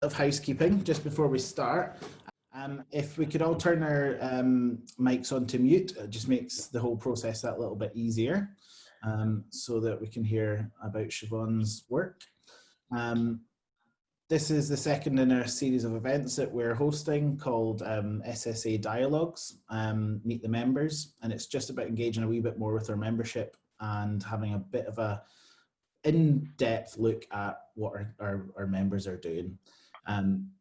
of housekeeping just before we start. If we could all turn our mics on to mute, it just makes the whole process that little bit easier, so that we can hear about Siobhan's work. This is the second in our series of events that we're hosting called SSA Dialogues, Meet the Members, and it's just about engaging a wee bit more with our membership and having a bit of a in-depth look at what our members are doing.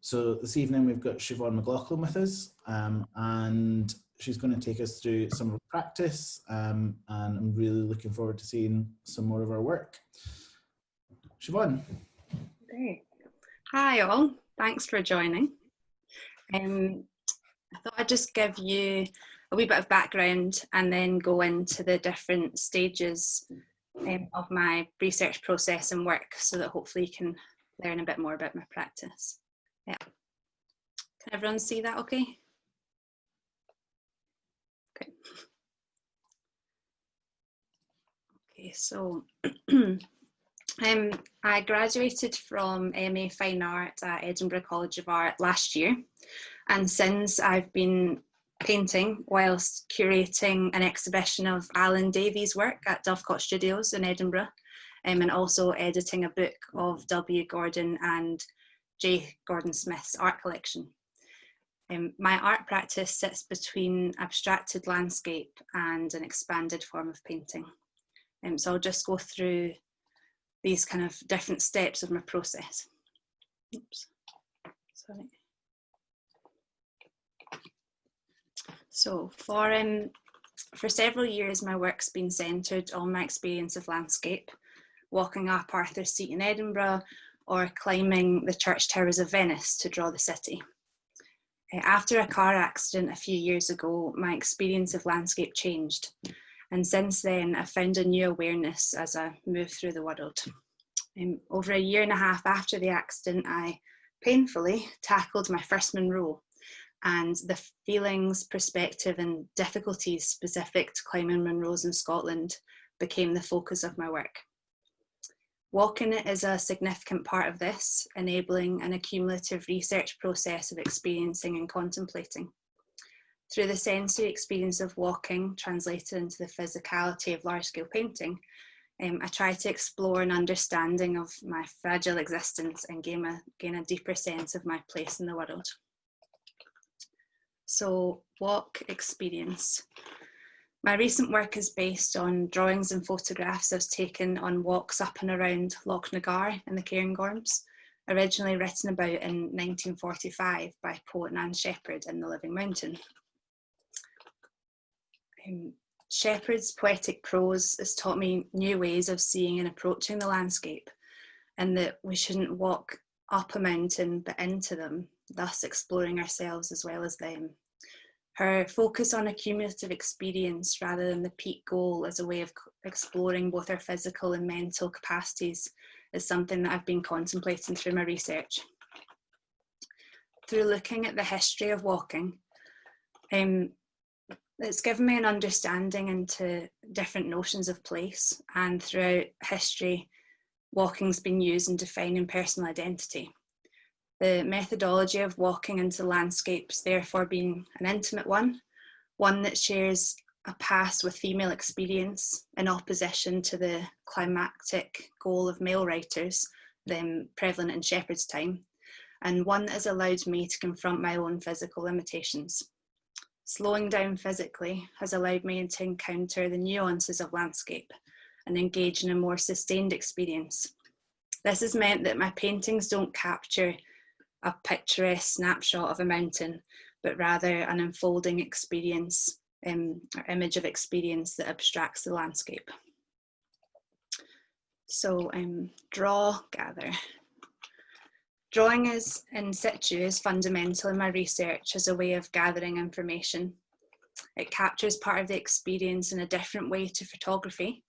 So this evening we've got Siobhan Mclaughlin with us, and she's going to take us through some of her practice, and I'm really looking forward to seeing some more of our work. Siobhan. Great. Hi all, thanks for joining. I thought I'd just give you a wee bit of background and then go into the different stages of my research process and work, so that hopefully you can learn a bit more about my practice. Yeah. Can everyone see that okay? Okay. Okay, so I graduated from MA Fine Art at Edinburgh College of Art last year, and since I've been painting whilst curating an exhibition of Alan Davies' work at Dovecot Studios in Edinburgh, and also editing a book of W. Gordon and J. Gordon Smith's art collection. My art practice sits between abstracted landscape and an expanded form of painting. So I'll just go through these kind of different steps of my process. Oops, sorry. So for several years, my work's been centred on my experience of landscape, walking up Arthur's Seat in Edinburgh or climbing the church towers of Venice to draw the city. After a car accident a few years ago, my experience of landscape changed. And since then, I've found a new awareness as I move through the world. Over a year and a half after the accident, I painfully tackled my first Munro, and the feelings, perspective and difficulties specific to climbing Munros in Scotland became the focus of my work. Walking is a significant part of this, enabling an accumulative research process of experiencing and contemplating. Through the sensory experience of walking translated into the physicality of large-scale painting, I try to explore an understanding of my fragile existence and gain a deeper sense of my place in the world. So, walk experience. My recent work is based on drawings and photographs I've taken on walks up and around Lochnagar in the Cairngorms, originally written about in 1945 by poet Nan Shepherd in The Living Mountain. Shepherd's poetic prose has taught me new ways of seeing and approaching the landscape, and that we shouldn't walk up a mountain but into them, thus exploring ourselves as well as them. Her focus on a cumulative experience rather than the peak goal as a way of exploring both our physical and mental capacities is something that I've been contemplating through my research. Through looking at the history of walking, it's given me an understanding into different notions of place, and throughout history, walking's been used in defining personal identity. The methodology of walking into landscapes therefore being an intimate one that shares a past with female experience in opposition to the climactic goal of male writers, them prevalent in Shepherd's time, and one that has allowed me to confront my own physical limitations. Slowing down physically has allowed me to encounter the nuances of landscape and engage in a more sustained experience. This has meant that my paintings don't capture a picturesque snapshot of a mountain, but rather an unfolding experience, or image of experience that abstracts the landscape. So draw, gather. Drawing is in situ is fundamental in my research as a way of gathering information. It captures part of the experience in a different way to photography.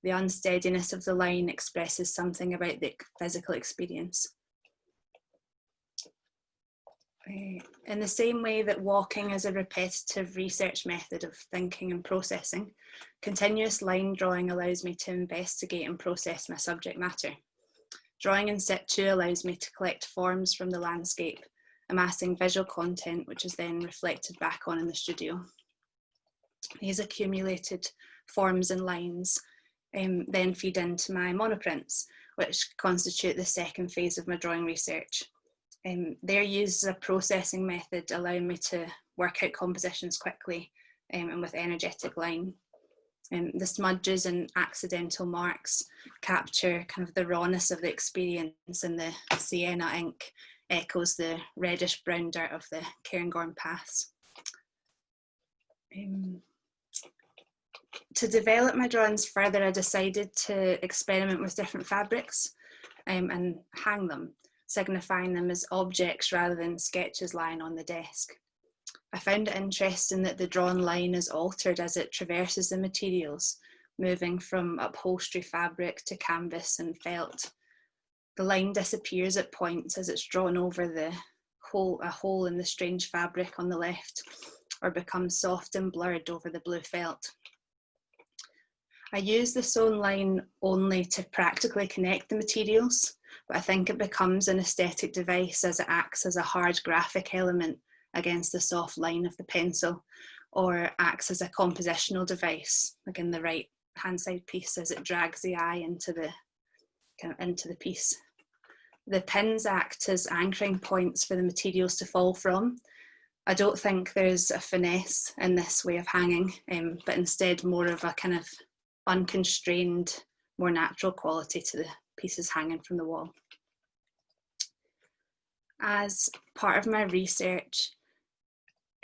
The unsteadiness of the line expresses something about the physical experience. In the same way that walking is a repetitive research method of thinking and processing, continuous line drawing allows me to investigate and process my subject matter. Drawing in situ allows me to collect forms from the landscape, amassing visual content which is then reflected back on in the studio. These accumulated forms and lines then feed into my monoprints, which constitute the second phase of my drawing research. They're used as a processing method, allowing me to work out compositions quickly and with energetic line. The smudges and accidental marks capture kind of the rawness of the experience, and the sienna ink echoes the reddish brown dirt of the Cairngorm paths. To develop my drawings further, I decided to experiment with different fabrics and hang them, signifying them as objects rather than sketches lying on the desk. I found it interesting that the drawn line is altered as it traverses the materials, moving from upholstery fabric to canvas and felt. The line disappears at points as it's drawn over a hole in the strange fabric on the left, or becomes soft and blurred over the blue felt. I use the sewn line only to practically connect the materials, but I think it becomes an aesthetic device as it acts as a hard graphic element against the soft line of the pencil, or acts as a compositional device, like in the right hand side piece, as it drags the eye into the piece. The pins act as anchoring points for the materials to fall from. I don't think there's a finesse in this way of hanging, but instead more of a kind of unconstrained, more natural quality to the pieces hanging from the wall. As part of my research,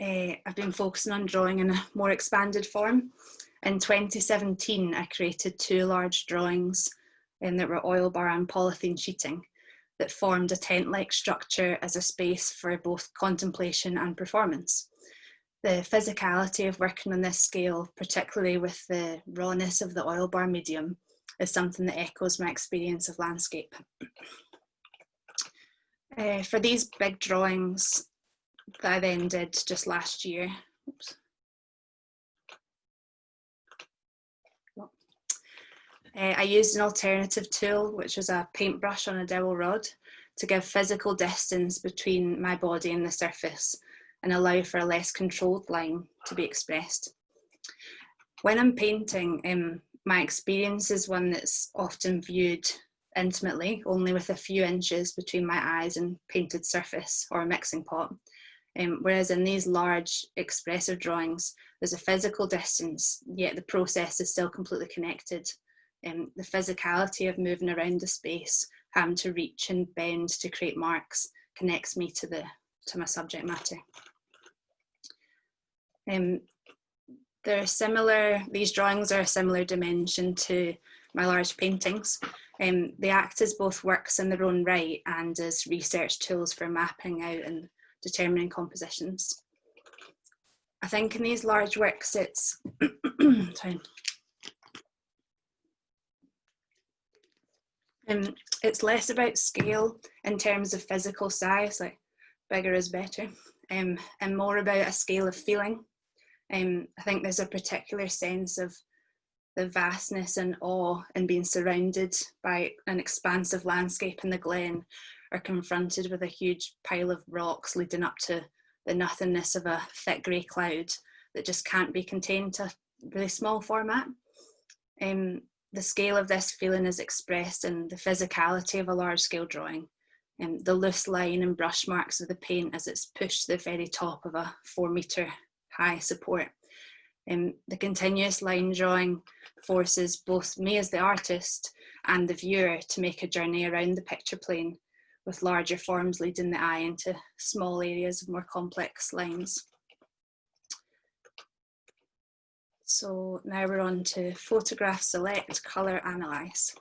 I've been focusing on drawing in a more expanded form. In 2017, I created 2 large drawings that were oil bar and polythene sheeting that formed a tent-like structure as a space for both contemplation and performance. The physicality of working on this scale, particularly with the rawness of the oil bar medium, is something that echoes my experience of landscape. For these big drawings that I then did just last year, I used an alternative tool, which was a paintbrush on a dowel rod, to give physical distance between my body and the surface and allow for a less controlled line to be expressed. When I'm painting, my experience is one that's often viewed intimately, only with a few inches between my eyes and painted surface or a mixing pot. Whereas in these large expressive drawings, there's a physical distance, yet the process is still completely connected. The physicality of moving around the space, having to reach and bend to create marks, connects me to my subject matter. These drawings are a similar dimension to my large paintings. They act as both works in their own right and as research tools for mapping out and determining compositions. I think in these large works it's it's less about scale in terms of physical size, like bigger is better, and more about a scale of feeling. I think there's a particular sense of the vastness and awe in being surrounded by an expansive landscape in the glen, or confronted with a huge pile of rocks leading up to the nothingness of a thick grey cloud that just can't be contained to a really small format. The scale of this feeling is expressed in the physicality of a large-scale drawing, the loose line and brush marks of the paint as it's pushed to the very top of a 4-metre high support. The continuous line drawing forces both me as the artist and the viewer to make a journey around the picture plane, with larger forms leading the eye into small areas of more complex lines. So now we're on to photograph, select, colour, analyse.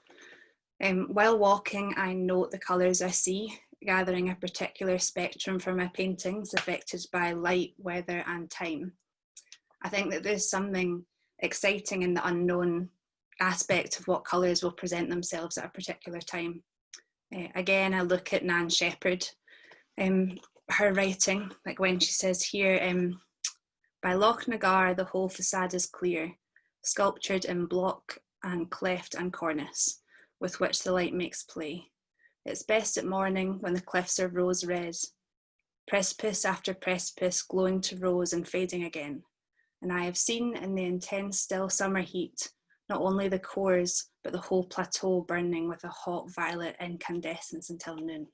While walking, I note the colours I see, gathering a particular spectrum for my paintings affected by light, weather and time. I think that there's something exciting in the unknown aspect of what colours will present themselves at a particular time. Again, I look at Nan Shepherd, her writing, like when she says here, by Lochnagar the whole facade is clear, sculptured in block and cleft and cornice, with which the light makes play. It's best at morning when the cliffs are rose red, precipice after precipice glowing to rose and fading again. And I have seen in the intense still summer heat, not only the cores, but the whole plateau burning with a hot violet incandescence until noon.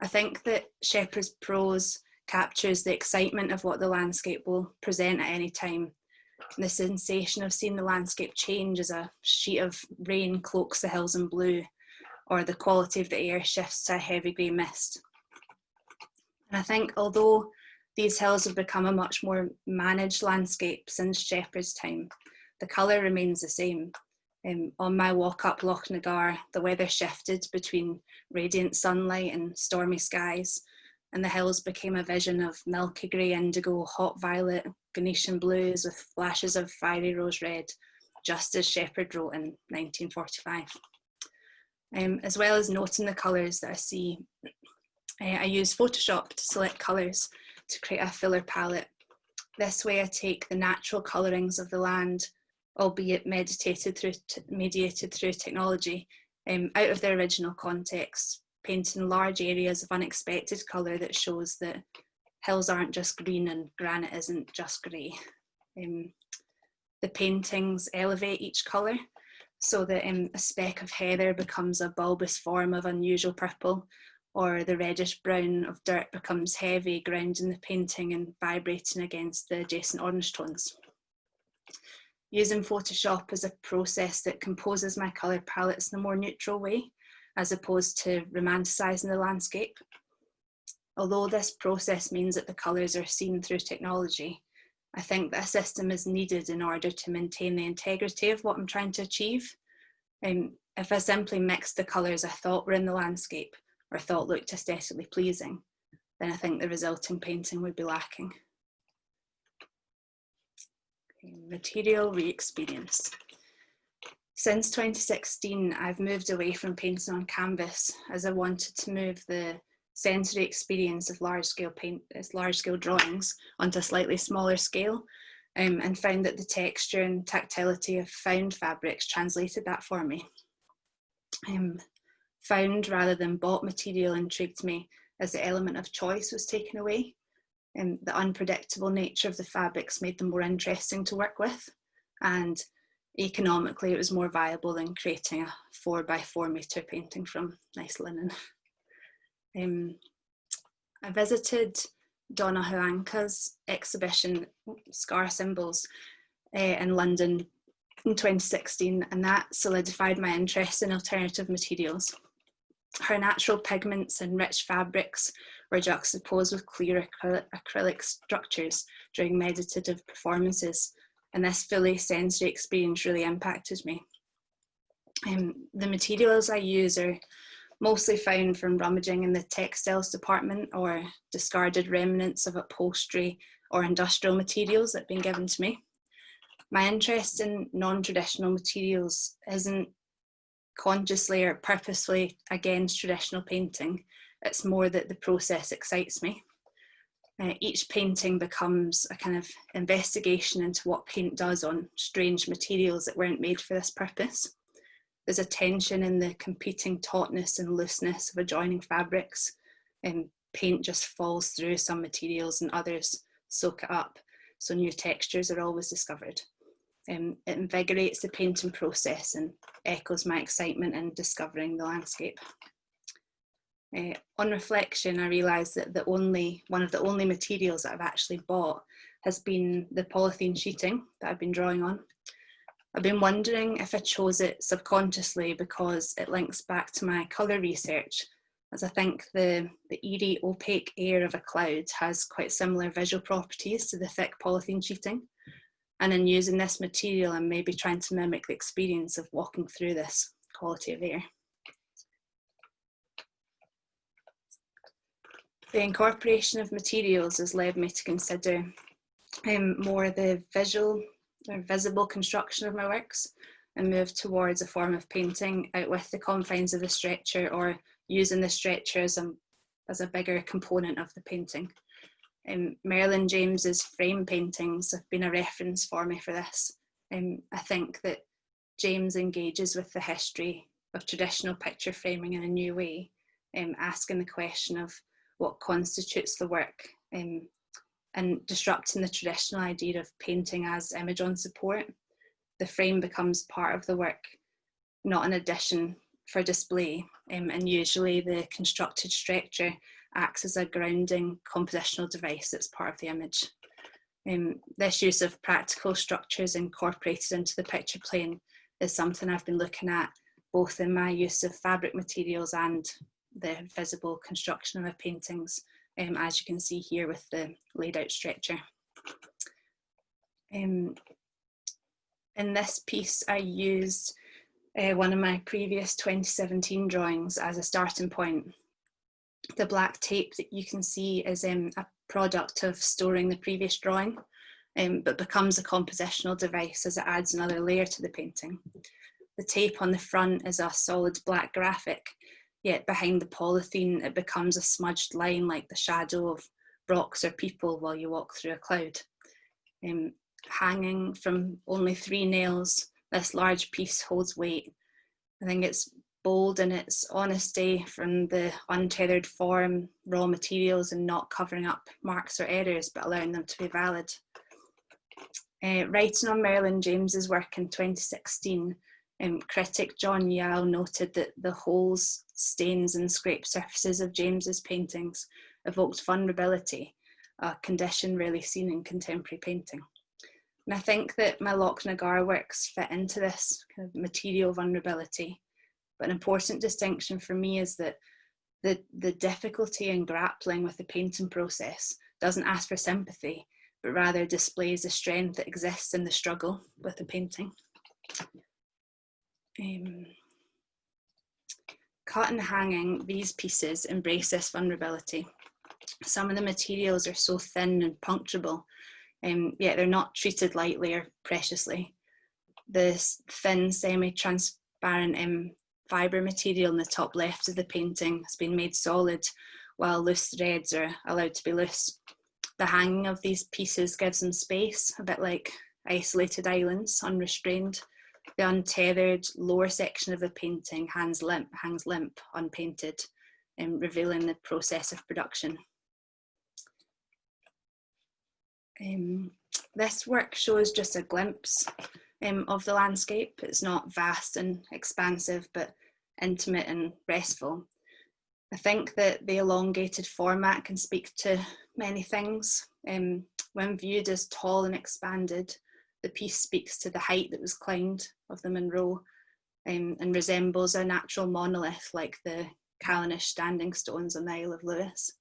I think that Shepherd's prose captures the excitement of what the landscape will present at any time. The sensation of seeing the landscape change as a sheet of rain cloaks the hills in blue, or the quality of the air shifts to a heavy grey mist. And I think although these hills have become a much more managed landscape since Shepherd's time, the colour remains the same. On my walk up Lochnagar, the weather shifted between radiant sunlight and stormy skies, and the hills became a vision of milky grey indigo, hot violet, Venetian blues with flashes of fiery rose red, just as Shepherd wrote in 1945. As well as noting the colours that I see, I use Photoshop to select colours to create a fuller palette. This way I take the natural colourings of the land, albeit mediated through technology, out of their original context, painting large areas of unexpected colour that shows that hills aren't just green and granite isn't just grey. The paintings elevate each colour so that a speck of heather becomes a bulbous form of unusual purple, or the reddish brown of dirt becomes heavy, grounding the painting and vibrating against the adjacent orange tones. Using Photoshop as a process that composes my colour palettes in a more neutral way, as opposed to romanticising the landscape. Although this process means that the colours are seen through technology, I think that a system is needed in order to maintain the integrity of what I'm trying to achieve. If I simply mixed the colours I thought were in the landscape or thought looked aesthetically pleasing, then I think the resulting painting would be lacking. Material Reexperience. Since 2016, I've moved away from painting on canvas as I wanted to move the sensory experience of large-scale drawings onto a slightly smaller scale, and found that the texture and tactility of found fabrics translated that for me. Found rather than bought material intrigued me as the element of choice was taken away. The unpredictable nature of the fabrics made them more interesting to work with, and economically it was more viable than creating a 4x4 metre painting from nice linen. I visited Donna Huanca's exhibition, Scar Symbols, in London in 2016, and that solidified my interest in alternative materials. Her natural pigments and rich fabrics were juxtaposed with clear acrylic structures during meditative performances, and this fully sensory experience really impacted me. The materials I use are mostly found from rummaging in the textiles department or discarded remnants of upholstery or industrial materials that have been given to me. My interest in non-traditional materials isn't consciously or purposefully against traditional painting. It's more that the process excites me. Each painting becomes a kind of investigation into what paint does on strange materials that weren't made for this purpose. There's a tension in the competing tautness and looseness of adjoining fabrics, and paint just falls through some materials and others soak it up, so new textures are always discovered. It invigorates the painting process and echoes my excitement in discovering the landscape. On reflection, I realised that one of the only materials that I've actually bought has been the polythene sheeting that I've been drawing on. I've been wondering if I chose it subconsciously because it links back to my colour research, as I think the eerie opaque air of a cloud has quite similar visual properties to the thick polythene sheeting. And in using this material, I'm maybe trying to mimic the experience of walking through this quality of air. The incorporation of materials has led me to consider more the visual or visible construction of my works and move towards a form of painting out with the confines of the stretcher, or using the stretcher as a bigger component of the painting. Marilyn James's frame paintings have been a reference for me for this. I think that James engages with the history of traditional picture framing in a new way, asking the question of what constitutes the work, and disrupting the traditional idea of painting as image on support. The frame becomes part of the work, not an addition for display, and usually the constructed structure acts as a grounding compositional device that's part of the image. This use of practical structures incorporated into the picture plane is something I've been looking at both in my use of fabric materials and the visible construction of my paintings, as you can see here with the laid out structure. In this piece, I used one of my previous 2017 drawings as a starting point. The black tape that you can see is a product of storing the previous drawing, but becomes a compositional device as it adds another layer to the painting. The tape on the front is a solid black graphic, yet behind the polythene it becomes a smudged line like the shadow of rocks or people while you walk through a cloud. Hanging from only 3 nails, this large piece holds weight. I think it's bold in its honesty from the untethered form, raw materials, and not covering up marks or errors, but allowing them to be valid. Writing on Marilyn James's work in 2016, critic John Yao noted that the holes, stains and scraped surfaces of James's paintings evoked vulnerability, a condition rarely seen in contemporary painting. And I think that my Lochnagar works fit into this kind of material vulnerability. But an important distinction for me is that the difficulty in grappling with the painting process doesn't ask for sympathy, but rather displays the strength that exists in the struggle with the painting. Cut and hanging, these pieces embrace this vulnerability. Some of the materials are so thin and puncturable, yet they're not treated lightly or preciously. This thin, semi-transparent fibre material in the top left of the painting has been made solid, while loose threads are allowed to be loose. The hanging of these pieces gives them space, a bit like isolated islands, unrestrained. The untethered lower section of the painting hangs limp, unpainted, revealing the process of production. This work shows just a glimpse of the landscape. It's not vast and expansive, but intimate and restful. I think that the elongated format can speak to many things. When viewed as tall and expanded, the piece speaks to the height that was climbed of the Munro, and resembles a natural monolith like the Callanish standing stones on the Isle of Lewis.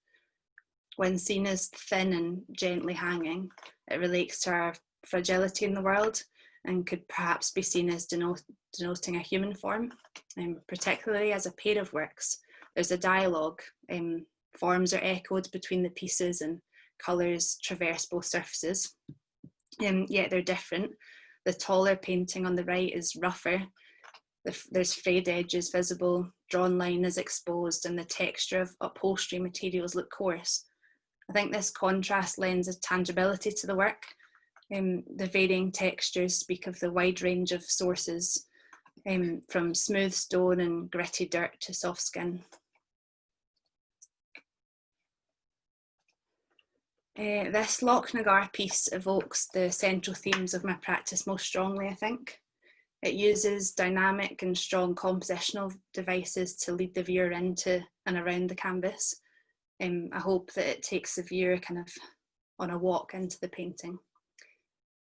When seen as thin and gently hanging, it relates to our fragility in the world and could perhaps be seen as denoting a human form, particularly as a pair of works. There's a dialogue, forms are echoed between the pieces and colours traverse both surfaces, yet they're different. The taller painting on the right is rougher, there's frayed edges visible, drawn line is exposed, and the texture of upholstery materials look coarse. I think this contrast lends a tangibility to the work. The varying textures speak of the wide range of sources, from smooth stone and gritty dirt to soft skin. This Lochnagar piece evokes the central themes of my practice most strongly, I think. It uses dynamic and strong compositional devices to lead the viewer into and around the canvas. I hope that it takes the viewer kind of on a walk into the painting.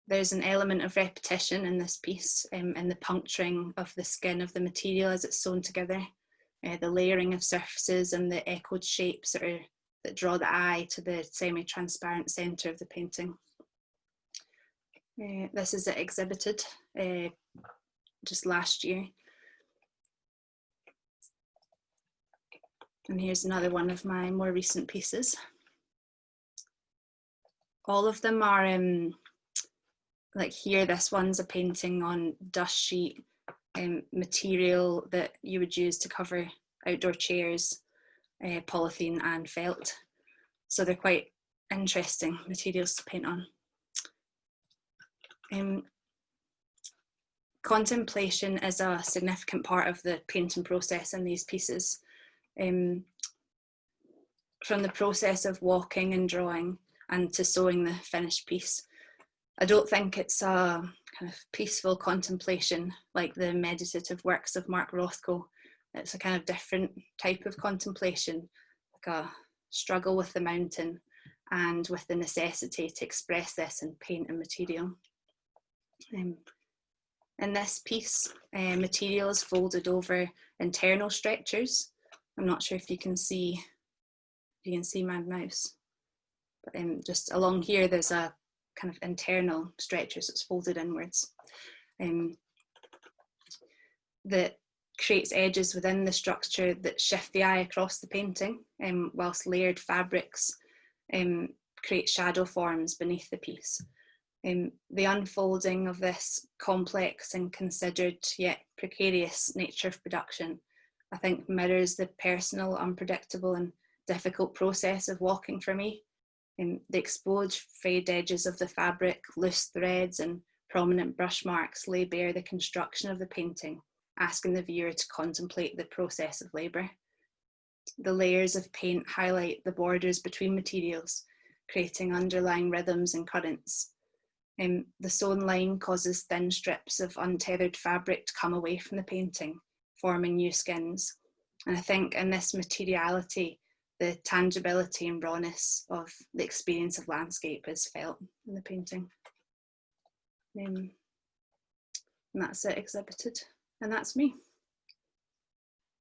There's an element of repetition in this piece, in the puncturing of the skin of the material as it's sewn together, the layering of surfaces and the echoed shapes that draw the eye to the semi-transparent centre of the painting. This is exhibited just last year. And here's another one of my more recent pieces. All of them are, like here, this one's a painting on dust sheet, material that you would use to cover outdoor chairs, polythene and felt. So they're quite interesting materials to paint on. contemplation is a significant part of the painting process in these pieces. From the process of walking and drawing and to sewing the finished piece. I don't think it's a kind of peaceful contemplation like the meditative works of Mark Rothko. It's a kind of different type of contemplation, like a struggle with the mountain and with the necessity to express this in paint and material. In this piece, material is folded over internal stretchers. I'm not sure if you can see my mouse, but just along here there's a kind of internal stretchers that's folded inwards that creates edges within the structure that shift the eye across the painting, whilst layered fabrics create shadow forms beneath the piece. The unfolding of this complex and considered yet precarious nature of production, I think, mirrors the personal, unpredictable and difficult process of walking for me. The exposed frayed edges of the fabric, loose threads and prominent brush marks lay bare the construction of the painting, asking the viewer to contemplate the process of labour. The layers of paint highlight the borders between materials, creating underlying rhythms and currents. The sewn line causes thin strips of untethered fabric to come away from the painting, forming new skins. And I think in this materiality, the tangibility and rawness of the experience of landscape is felt in the painting. And that's it exhibited, and that's me.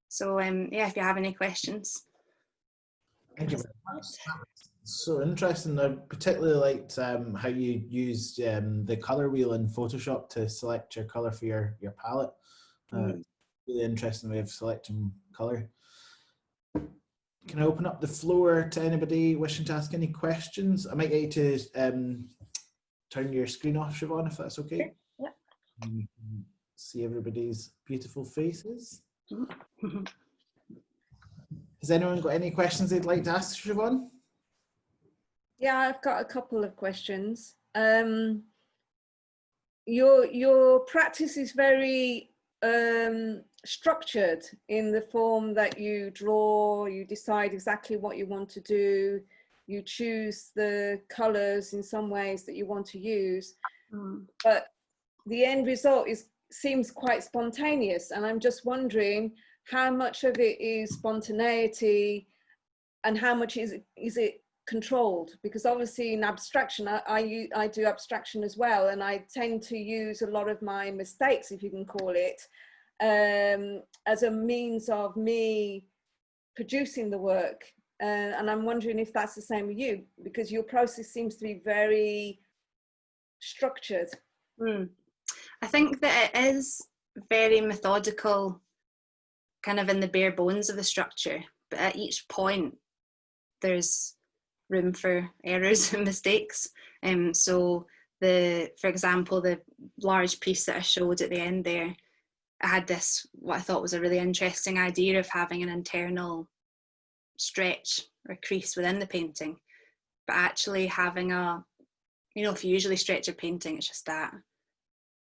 So yeah, if you have any questions. Thank you very much. So interesting. I particularly liked how you used the colour wheel in Photoshop to select your colour for your palette. Really interesting way of selecting colour. Can I open up the floor to anybody wishing to ask any questions? I might get you to turn your screen off, Siobhan, if that's okay. Yeah. You can see everybody's beautiful faces. Has anyone got any questions they'd like to ask, Siobhan? Yeah, I've got a couple of questions. Your practice is very structured in the form that you draw, you decide exactly what you want to do, you choose the colours in some ways that you want to use, but the end result seems quite spontaneous, and I'm just wondering how much of it is spontaneity and how much is it controlled, because obviously in abstraction, I do abstraction as well, and I tend to use a lot of my mistakes, if you can call it, as a means of me producing the work. And I'm wondering if that's the same with you, because your process seems to be very structured. I think that it is very methodical, kind of in the bare bones of the structure, but at each point there's room for errors and mistakes. So for example, the large piece that I showed at the end there, I had this, what I thought was a really interesting idea of having an internal stretch or crease within the painting, but actually having if you usually stretch a painting, it's just that.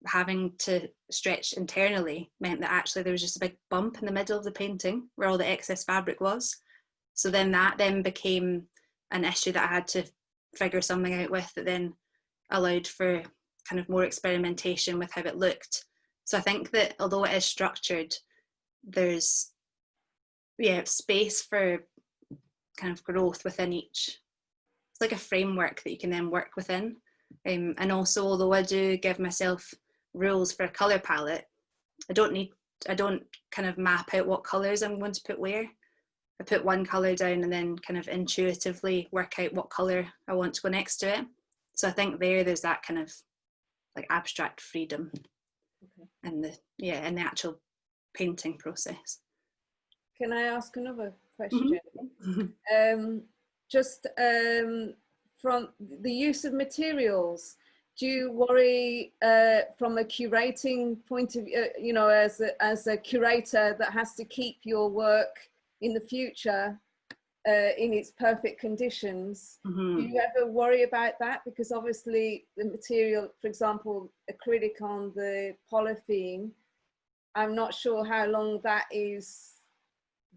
Having to stretch internally meant that actually there was just a big bump in the middle of the painting where all the excess fabric was. So then that became an issue that I had to figure something out with, that then allowed for kind of more experimentation with how it looked. So I think that although it is structured, there's space for kind of growth within each. It's like a framework that you can then work within. And also, although I do give myself rules for a colour palette, I don't kind of map out what colours I'm going to put where. I put one colour down and then kind of intuitively work out what colour I want to go next to it. So I think there's that kind of like abstract freedom in the actual painting process. Can I ask another question? From the use of materials, do you worry from a curating point of view, as a curator that has to keep your work in the future in its perfect conditions. Mm-hmm. Do you ever worry about that? Because obviously the material, for example, acrylic on the polythene, I'm not sure how long that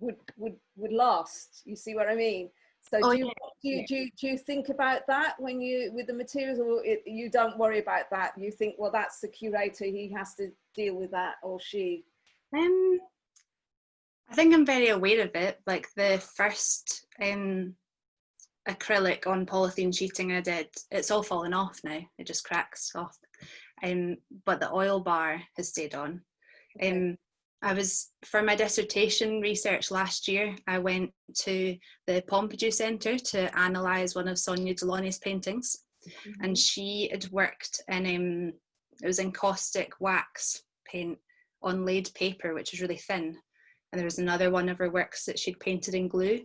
would last. You see what I mean? So Oh, do you think about that when you with the materials, or you don't worry about that? You think, well, that's the curator, he has to deal with that, or she? I think I'm very aware of it. Like the first acrylic on polythene sheeting I did, it's all fallen off now. It just cracks off. But the oil bar has stayed on. Okay. I was, for my dissertation research last year, I went to the Pompidou Centre to analyse one of Sonia Delaunay's paintings. Mm-hmm. And she had worked in, it was in caustic wax paint on laid paper, which was really thin. And there was another one of her works that she'd painted in glue.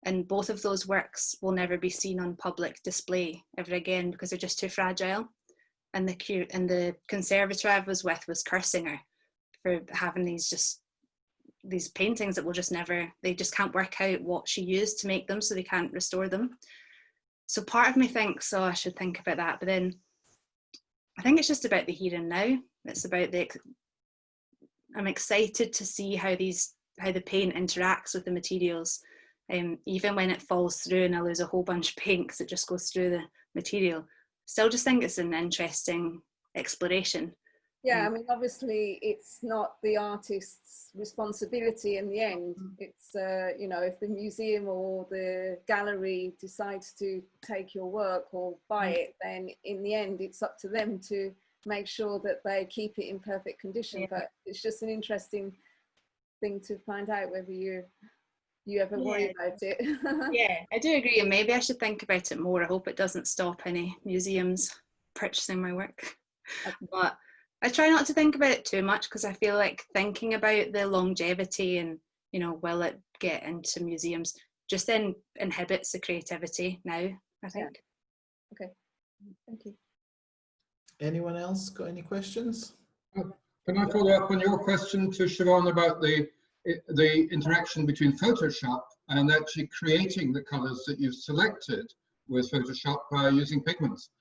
And both of those works will never be seen on public display ever again because they're just too fragile. And the conservator I was with was cursing her for having these paintings that will just never, they just can't work out what she used to make them, so they can't restore them. So part of me thinks, oh, I should think about that. But then I think it's just about the here and now. It's about I'm excited to see how the paint interacts with the materials. Even when it falls through and I lose a whole bunch of paint because it just goes through the material. Still just think it's an interesting exploration. Yeah, I mean, obviously it's not the artist's responsibility in the end. It's, you know, if the museum or the gallery decides to take your work or buy it, then in the end it's up to them to make sure that they keep it in perfect condition. Yeah. But it's just an interesting thing to find out whether you ever worry about it. Yeah, I do agree, and maybe I should think about it more. I hope it doesn't stop any museums purchasing my work. But I try not to think about it too much because I feel like thinking about the longevity and, you know, will it get into museums just then inhibits the creativity now, I think. Yeah. Okay, thank you. Anyone else got any questions? Can I follow up on your question to Siobhan about the interaction between Photoshop and actually creating the colors that you've selected with Photoshop using pigments?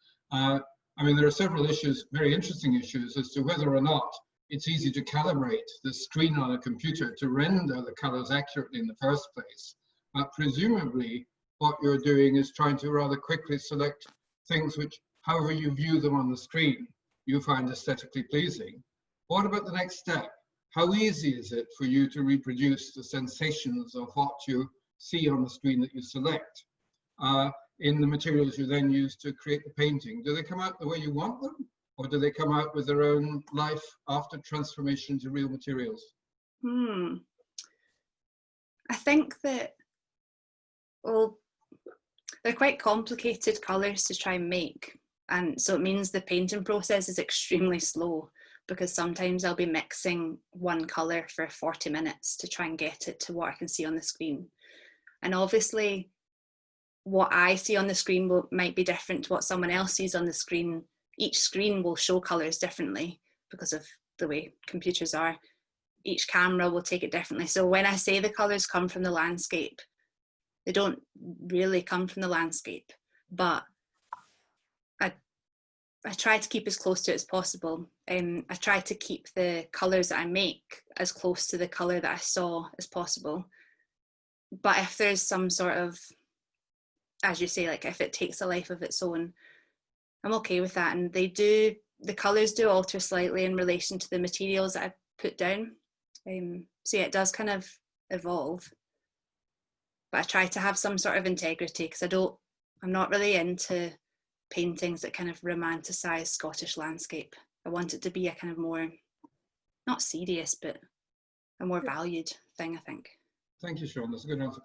I mean, there are several issues, very interesting issues, as to whether or not it's easy to calibrate the screen on a computer to render the colors accurately in the first place. Presumably, what you're doing is trying to rather quickly select things which, however you view them on the screen, you find aesthetically pleasing. What about the next step? How easy is it for you to reproduce the sensations of what you see on the screen that you select in the materials you then use to create the painting? Do they come out the way you want them, or do they come out with their own life after transformation to real materials? I think that, well, they're quite complicated colours to try and make, and so it means the painting process is extremely slow, because sometimes I'll be mixing one colour for 40 minutes to try and get it to what I can see on the screen. And obviously what I see on the screen might be different to what someone else sees on the screen. Each screen will show colours differently because of the way computers are. Each camera will take it differently. So when I say the colours come from the landscape, they don't really come from the landscape, but I try to keep as close to it as possible. I try to keep the colours that I make as close to the colour that I saw as possible. But if there's some sort of, as you say, like if it takes a life of its own, I'm okay with that. And the colours do alter slightly in relation to the materials that I put down. So yeah, it does kind of evolve. But I try to have some sort of integrity because I'm not really into paintings that kind of romanticize Scottish landscape. I want it to be a kind of more, not serious, but a more valued thing, I think. Thank you, Siobhan. That's a good answer.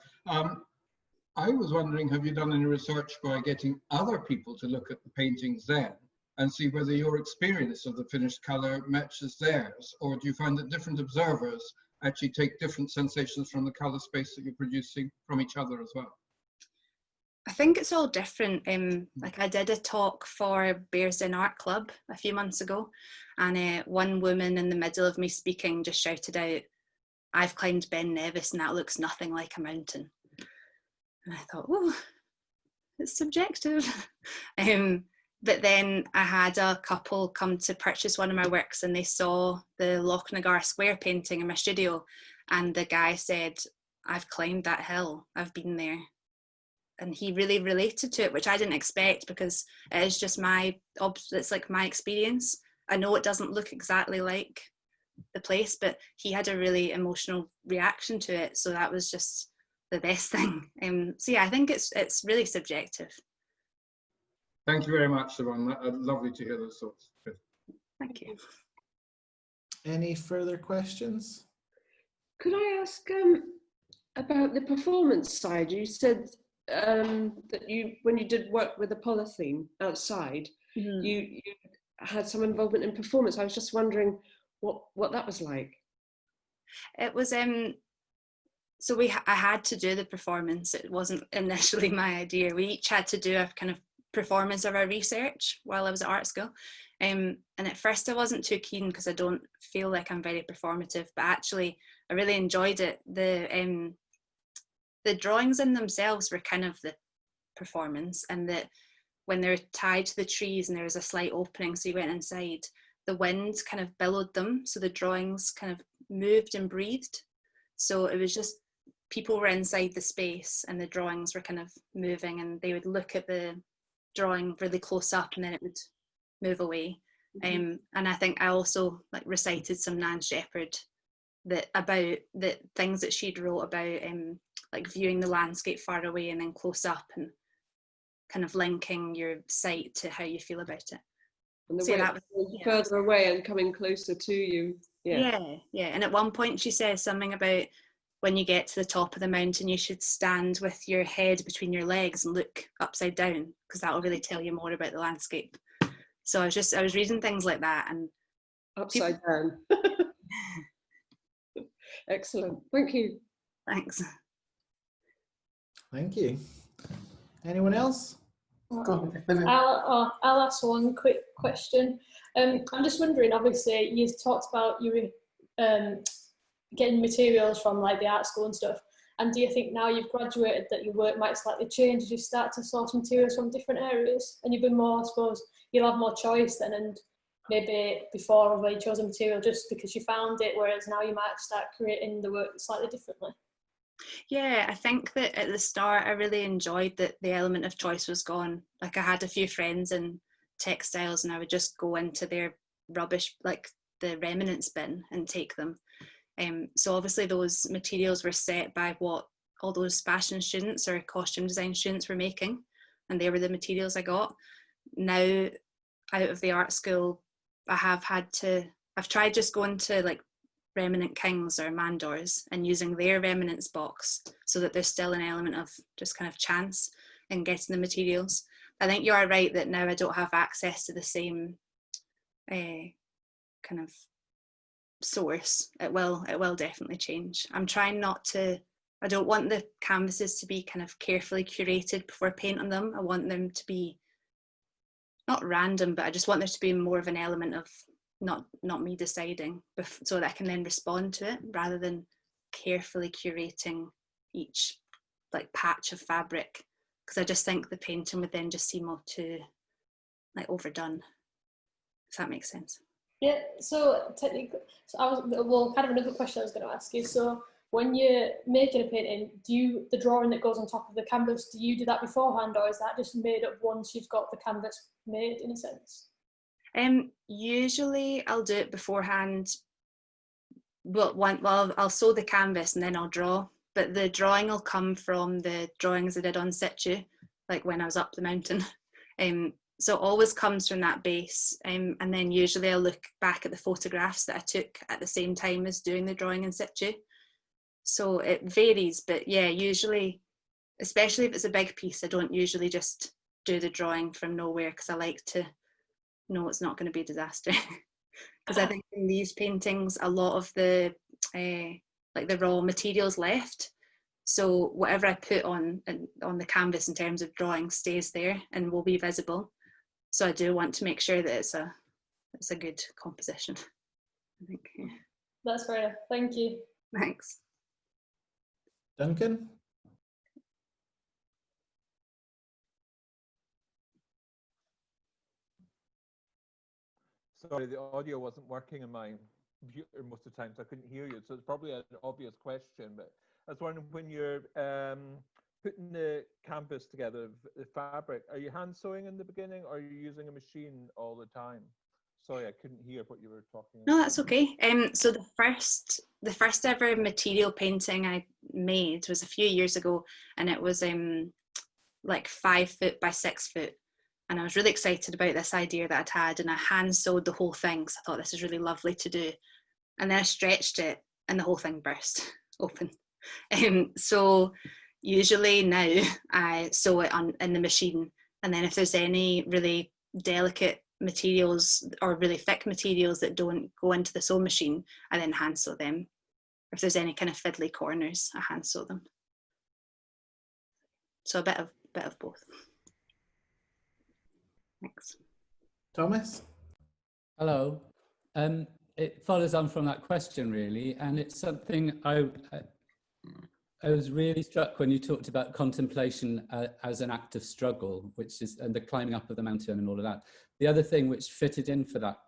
I was wondering, have you done any research by getting other people to look at the paintings then and see whether your experience of the finished colour matches theirs, or do you find that different observers actually take different sensations from the colour space that you're producing from each other as well? I think it's all different. Like I did a talk for Bearsden Art Club a few months ago, and one woman in the middle of me speaking just shouted out, "I've climbed Ben Nevis and that looks nothing like a mountain." And I thought, oh, it's subjective. But then I had a couple come to purchase one of my works, and they saw the Lochnagar square painting in my studio, and the guy said, I've climbed that hill, I've been there. And he really related to it, which I didn't expect, because it is just it's like my experience. I know it doesn't look exactly like the place, but he had a really emotional reaction to it, so that was just the best thing. So yeah, I think it's really subjective. Thank you very much, Siobhan. Lovely to hear those thoughts. Good. Thank you. Any further questions? Could I ask about the performance side? You said that when you did work with the polythene outside, you had some involvement in performance. I was just wondering what that was like. It was so I had to do the performance. It wasn't initially my idea. We each had to do a kind of performance of our research while I was at art school, and at first I wasn't too keen because I don't feel like I'm very performative, but actually I really enjoyed it. The drawings in themselves were kind of the performance, and that when they're tied to the trees and there was a slight opening so you went inside, the wind kind of billowed them, so the drawings kind of moved and breathed. So it was just people were inside the space and the drawings were kind of moving, and they would look at the drawing really close up and then it would move away. And I think I also like recited some Nan Shepherd about the things that she'd wrote about like viewing the landscape far away and then close up, and kind of linking your sight to how you feel about it. And the So way that was further away and coming closer to you. Yeah. And at one point she says something about when you get to the top of the mountain, you should stand with your head between your legs and look upside down, because that will really tell you more about the landscape. So I was reading things like that, and upside down. Excellent. Thank you. Thanks. Thank you. Anyone else? I'll ask one quick question. I'm just wondering, obviously you talked about you getting materials from like the art school and stuff, and do you think now you've graduated that your work might slightly change as you start to source materials from different areas, and you've been more, I suppose you'll have more choice then, and maybe before when you chose a material just because you found it, whereas now you might start creating the work slightly differently? Yeah, I think that at the start I really enjoyed that the element of choice was gone. Like I had a few friends in textiles and I would just go into their rubbish, like the remnants bin, and take them. So obviously those materials were set by what all those fashion students or costume design students were making, and they were the materials I got. Now out of the art school, I've tried just going to like Remnant Kings or Mandors and using their remnants box, so that there's still an element of just kind of chance in getting the materials. I think you are right that now I don't have access to the same kind of source. It will definitely change. I'm trying I don't want the canvases to be kind of carefully curated before I paint on them. I want them to be not random, but I just want there to be more of an element of not me deciding, so that I can then respond to it, rather than carefully curating each like patch of fabric, because I just think the painting would then just seem all too like overdone, if that makes sense. Yeah, so technically, kind of another question I was going to ask you. So when you're making a painting, the drawing that goes on top of the canvas, do you do that beforehand, or is that just made up once you've got the canvas made, in a sense? Usually I'll do it beforehand. I'll sew the canvas and then I'll draw, but the drawing will come from the drawings I did on situ, like when I was up the mountain. So it always comes from that base, and then usually I'll look back at the photographs that I took at the same time as doing the drawing in situ. So it varies, but yeah, usually, especially if it's a big piece, I don't usually just do the drawing from nowhere, because I like to know it's not going to be a disaster. Because I think in these paintings, a lot of the like the raw materials left. So whatever I put on the canvas in terms of drawing stays there and will be visible. So I do want to make sure that it's a good composition, I think. Yeah. That's fair enough. Thank you. Thanks. Duncan? sorry, the audio wasn't working on my computer most of the time, so I couldn't hear you. So it's probably an obvious question, but I was wondering, when you're putting the canvas together, the fabric, are you hand sewing in the beginning, or are you using a machine all the time? Sorry, I couldn't hear what you were talking about. No, that's okay. So the first ever material painting I made was a few years ago, and it was like 5 foot by 6 foot. And I was really excited about this idea that I'd had, and I hand sewed the whole thing. So I thought, this is really lovely to do. And then I stretched it and the whole thing burst open. So usually now I sew it in the machine. And then if there's any really delicate materials or really thick materials that don't go into the sewing machine, I then hand sew them. If there's any kind of fiddly corners, I hand sew them. So a bit of both. Thanks. Thomas? Hello. It follows on from that question, really, and it's something I was really struck when you talked about contemplation as an act of struggle, which is, and the climbing up of the mountain and all of that. The other thing which fitted in for that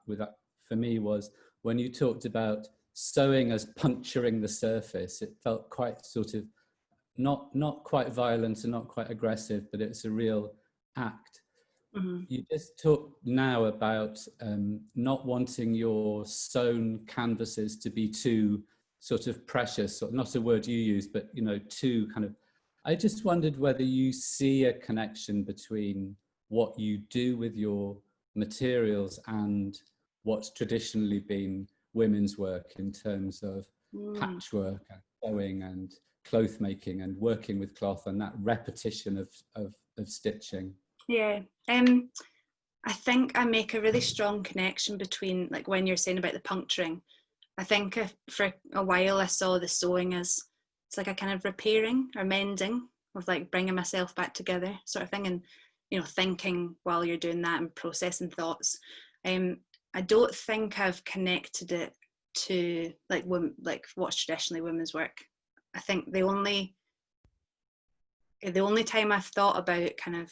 for me was when you talked about sewing as puncturing the surface. It felt quite sort of not quite violent and not quite aggressive, but it's a real act. Mm-hmm. You just talked now about not wanting your sewn canvases to be too sort of precious, or not a word you use, but too kind of. I just wondered whether you see a connection between what you do with your materials and what's traditionally been women's work in terms of patchwork and sewing and cloth making and working with cloth and that repetition of stitching. Yeah, I think I make a really strong connection between, like, when you're saying about the puncturing. I think for a while I saw the sewing as, it's like a kind of repairing or mending, of like bringing myself back together sort of thing, and thinking while you're doing that and processing thoughts. I don't think I've connected it to like what's traditionally women's work. I think the only time I've thought about kind of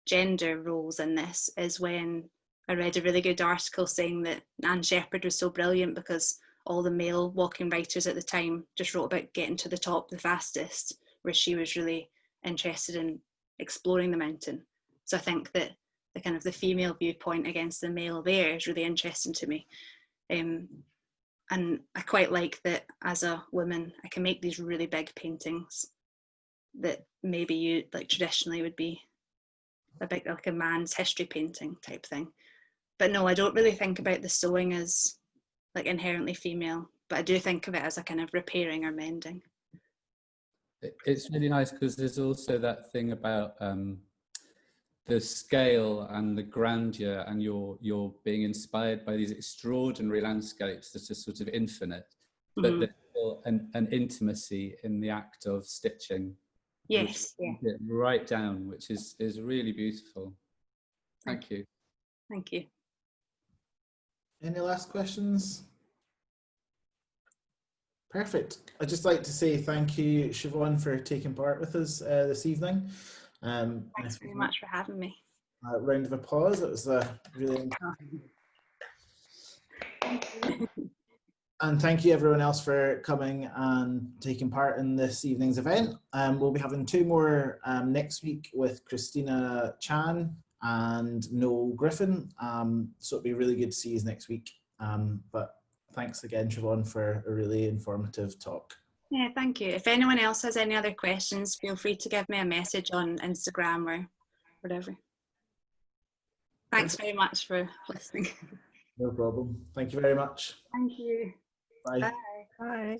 gender roles in this is when I read a really good article saying that Anne Shepherd was so brilliant because all the male walking writers at the time just wrote about getting to the top the fastest, where she was really interested in exploring the mountain. So I think that the kind of the female viewpoint against the male there is really interesting to me. And I quite like that as a woman I can make these really big paintings that maybe you like traditionally would be a bit like a man's history painting type thing. But no, I don't really think about the sewing as like inherently female, but I do think of it as a kind of repairing or mending. It's really nice because there's also that thing about the scale and the grandeur, and you're being inspired by these extraordinary landscapes that are sort of infinite, but there's still an intimacy in the act of stitching. Yes, yeah. Right down, which is really beautiful. Thank you. Thank you. Any last questions? Perfect. I'd just like to say thank you, Siobhan, for taking part with us this evening. Thanks very much for having me. A round of applause. It was really And thank you everyone else for coming and taking part in this evening's event. We'll be having 2 more next week with Christina Chan and Noel Griffin. So it'll be really good to see you next week. But thanks again, Siobhan, for a really informative talk. Yeah, thank you. If anyone else has any other questions, feel free to give me a message on Instagram or whatever. Thanks very much for listening. No problem. Thank you very much. Thank you. Bye. Bye. Bye.